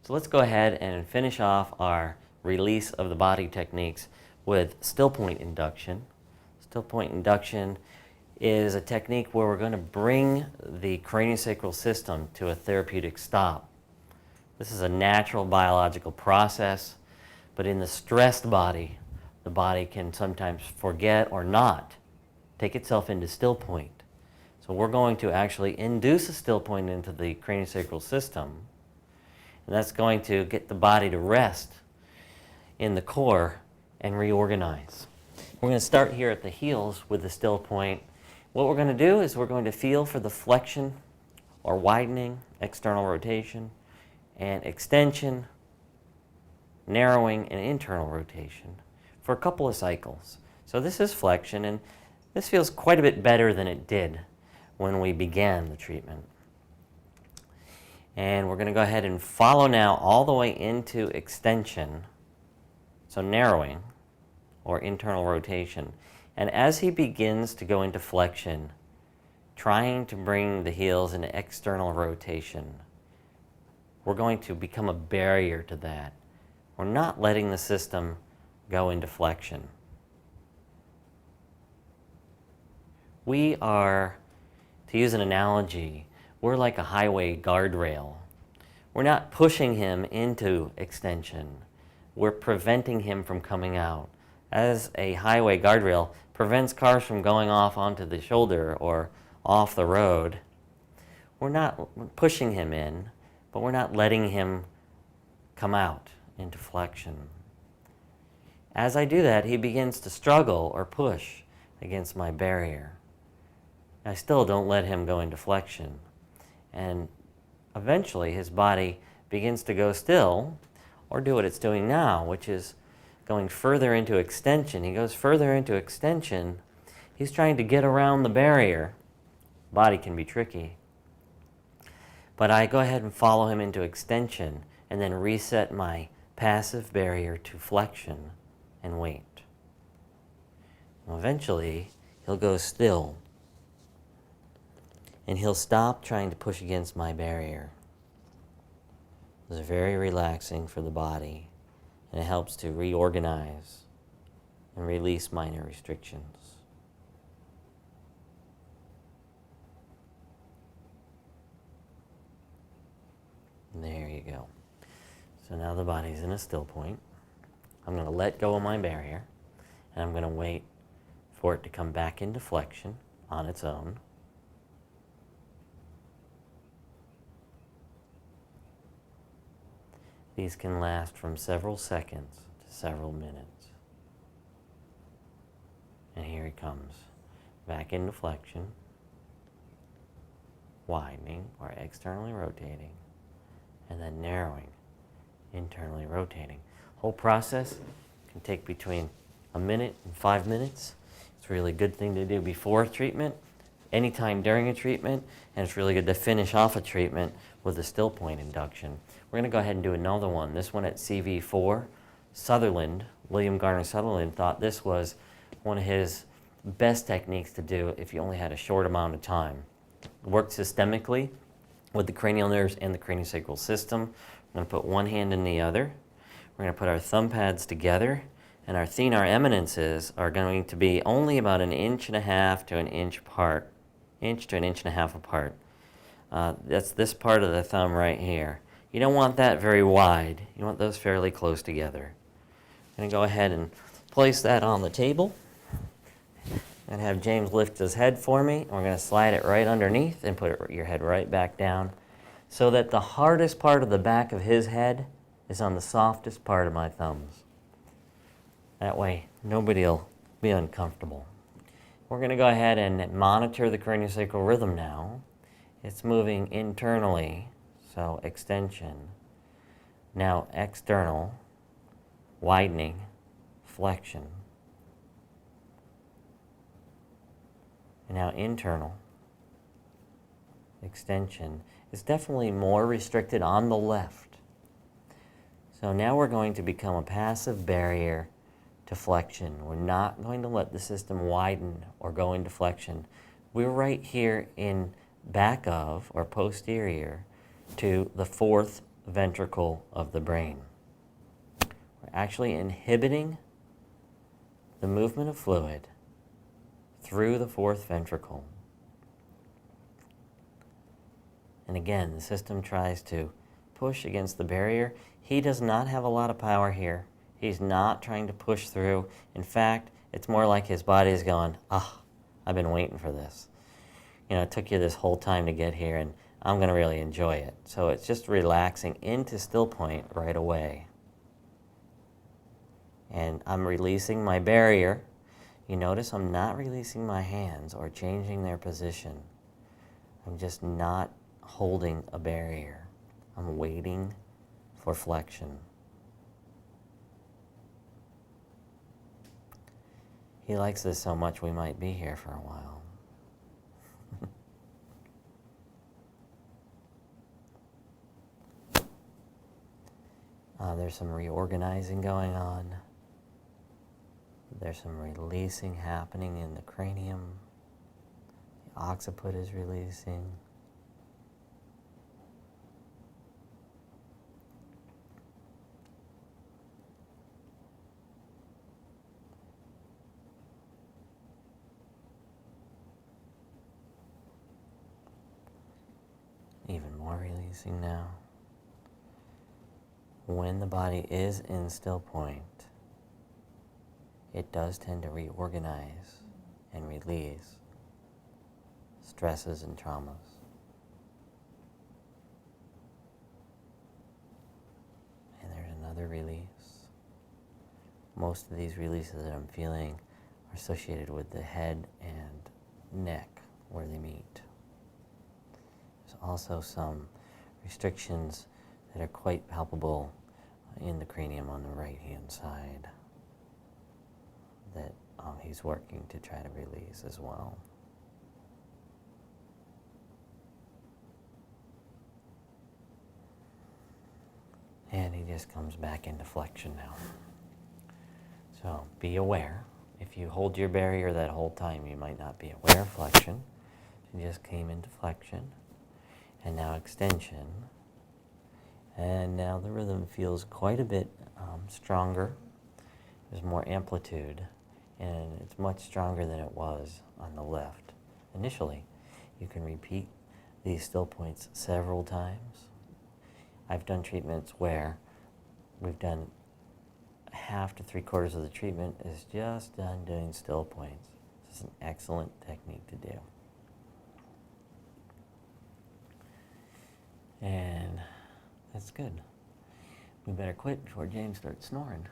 So let's go ahead and finish off our release of the body techniques with still point induction. Still point induction is a technique where we're going to bring the craniosacral system to a therapeutic stop. This is a natural biological process, but in the stressed body, the body can sometimes forget or not take itself into still point. So we're going to actually induce a still point into the craniosacral system, and that's going to get the body to rest in the core and reorganize. We're going to start here at the heels with the still point. What we're going to do is we're going to feel for the flexion or widening, external rotation, and extension, narrowing, and internal rotation for a couple of cycles. So this is flexion, and this feels quite a bit better than it did when we began the treatment. And we're going to go ahead and follow now all the way into extension, so narrowing or internal rotation. And as he begins to go into flexion, trying to bring the heels into external rotation, we're going to become a barrier to that. We're not letting the system go into flexion. We are, to use an analogy, we're like a highway guardrail. We're not pushing him into extension. We're preventing him from coming out. As a highway guardrail prevents cars from going off onto the shoulder or off the road, we're not pushing him in, but we're not letting him come out into flexion. As I do that, he begins to struggle or push against my barrier. I still don't let him go into flexion. And eventually his body begins to go still or do what it's doing now, which is going further into extension. He goes further into extension. He's trying to get around the barrier. Body can be tricky. But I go ahead and follow him into extension and then reset my passive barrier to flexion and wait. Eventually, he'll go still and he'll stop trying to push against my barrier. It's very relaxing for the body, and it helps to reorganize and release minor restrictions. And there you go. So now the body's in a still point. I'm going to let go of my barrier, and I'm going to wait for it to come back into flexion on its own. These can last from several seconds to several minutes. And here he comes, back into flexion, widening or externally rotating, and then narrowing, internally rotating. Whole process can take between a minute and 5 minutes. It's a really good thing to do before treatment, anytime during a treatment, and it's really good to finish off a treatment with a still point induction. We're going to go ahead and do another one. This one at CV4. Sutherland, William Garner Sutherland, thought this was one of his best techniques to do if you only had a short amount of time. It worked systemically with the cranial nerves and the craniosacral system. I'm going to put one hand in the other. We're going to put our thumb pads together, and our thenar eminences are going to be only about 1.5 inches to 1 inch apart, inch to 1.5 inches apart. That's this part of the thumb right here. You don't want that very wide. You want those fairly close together. I'm going to go ahead and place that on the table and have James lift his head for me. We're going to slide it right underneath and put your head right back down so that the hardest part of the back of his head is on the softest part of my thumbs. That way, nobody will be uncomfortable. We're going to go ahead and monitor the craniosacral rhythm now. It's moving internally, so extension. Now external, widening, flexion. And now internal, extension. It's definitely more restricted on the left. So now we're going to become a passive barrier to flexion. We're not going to let the system widen or go into flexion. We're right here in back of or posterior to the fourth ventricle of the brain. We're actually inhibiting the movement of fluid through the fourth ventricle. And again, the system tries to push against the barrier. He does not have a lot of power here. He's not trying to push through. In fact, it's more like his body is going, I've been waiting for this. It took you this whole time to get here, and I'm going to really enjoy it. So it's just relaxing into still point right away. And I'm releasing my barrier. You notice I'm not releasing my hands or changing their position. I'm just not holding a barrier. I'm waiting for flexion. He likes this so much we might be here for a while. There's some reorganizing going on. There's some releasing happening in the cranium. The occiput is releasing. Even more releasing now. When the body is in still point, it does tend to reorganize and release stresses and traumas. And there's another release. Most of these releases that I'm feeling are associated with the head and neck where they meet. There's also some restrictions that are quite palpable in the cranium on the right-hand side that he's working to try to release as well. And he just comes back into flexion now. So be aware. If you hold your barrier that whole time, you might not be aware of flexion. You just came into flexion. And now extension. And now the rhythm feels quite a bit stronger. There's more amplitude, and it's much stronger than it was on the left. Initially, you can repeat these still points several times. I've done treatments where we've done half to 3/4 of the treatment is just done doing still points. This is an excellent technique to do. And that's good. We better quit before James starts snoring.